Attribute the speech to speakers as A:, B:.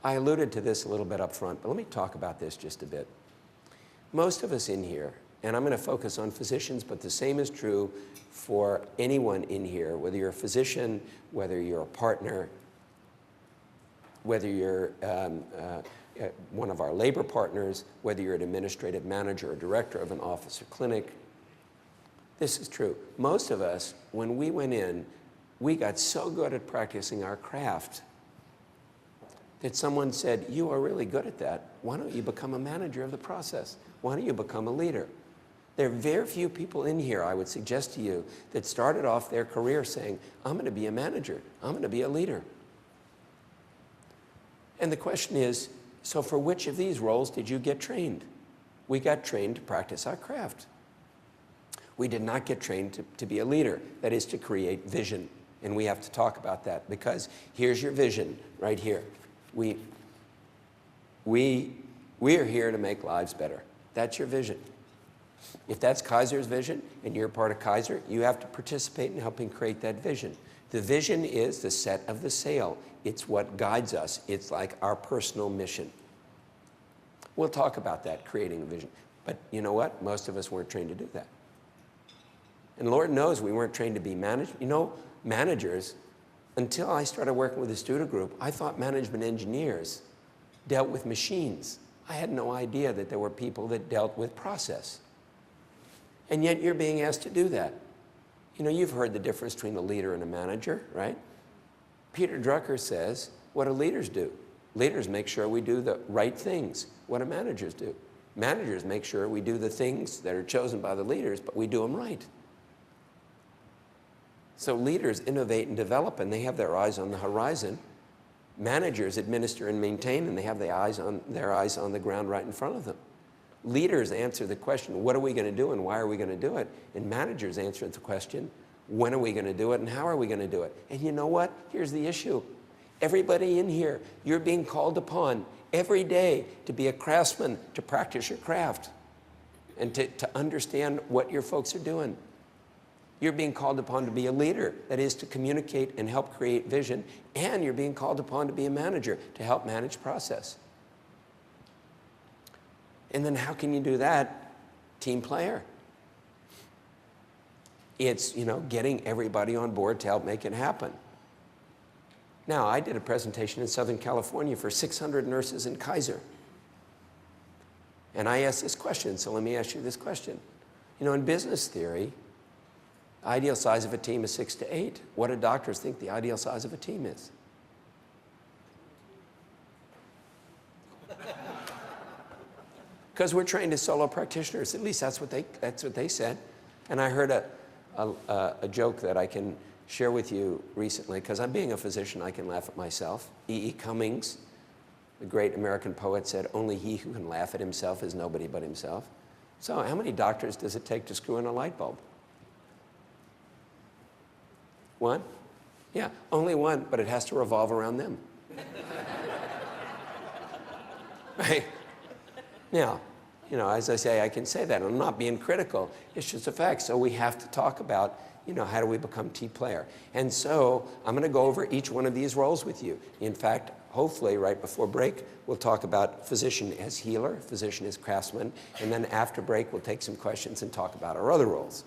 A: I alluded to this a little bit up front, but let me talk about this just a bit. Most of us in here, and I'm going to focus on physicians, but the same is true for anyone in here, whether you're a physician, whether you're a partner, whether you're one of our labor partners, whether you're an administrative manager or director of an office or clinic. This is true. Most of us, when we went in, we got so good at practicing our craft that someone said, you are really good at that. Why don't you become a manager of the process? Why don't you become a leader? There are very few people in here, I would suggest to you, that started off their career saying, I'm going to be a manager. I'm going to be a leader. And the question is, so for which of these roles did you get trained? We got trained to practice our craft. We did not get trained to be a leader, that is to create vision. And we have to talk about that because here's your vision right here. We are here to make lives better. That's your vision. If that's Kaiser's vision and you're part of Kaiser, you have to participate in helping create that vision. The vision is the set of the sail. It's what guides us. It's like our personal mission. We'll talk about that, creating a vision. But you know what? Most of us weren't trained to do that. And Lord knows we weren't trained to be managed. You know, managers, until I started working with the student group, I thought management engineers dealt with machines. I had no idea that there were people that dealt with process. And yet you're being asked to do that. You know, you've heard the difference between a leader and a manager, right? Peter Drucker says, what do leaders do? Leaders make sure we do the right things. What do managers do? Managers make sure we do the things that are chosen by the leaders, but we do them right. So leaders innovate and develop, and they have their eyes on the horizon. Managers administer and maintain, and they have their eyes on the ground right in front of them. Leaders answer the question, what are we going to do and why are we going to do it? And managers answer the question, when are we going to do it and how are we going to do it? And you know what? Here's the issue. Everybody in here, you're being called upon every day to be a craftsman, to practice your craft, and to understand what your folks are doing. You're being called upon to be a leader, that is to communicate and help create vision, and you're being called upon to be a manager, to help manage process. And then how can you do that? Team player. It's, you know, getting everybody on board to help make it happen. Now, I did a presentation in Southern California for 600 nurses in Kaiser. And I asked this question, so let me ask you this question. You know, in business theory, ideal size of a team is 6 to 8. What do doctors think the ideal size of a team is? Because we're trained as solo practitioners. At least that's what they said. And I heard a joke that I can share with you recently, because I'm being a physician, I can laugh at myself. E.E. Cummings, the great American poet, said, only he who can laugh at himself is nobody but himself. So how many doctors does it take to screw in a light bulb? One? Yeah, only one, but it has to revolve around them. Right? Now, you know, as I say, I can say that. I'm not being critical. It's just a fact. So we have to talk about, you know, how do we become team player? And so I'm going to go over each one of these roles with you. In fact, hopefully right before break, we'll talk about physician as healer, physician as craftsman, and then after break, we'll take some questions and talk about our other roles.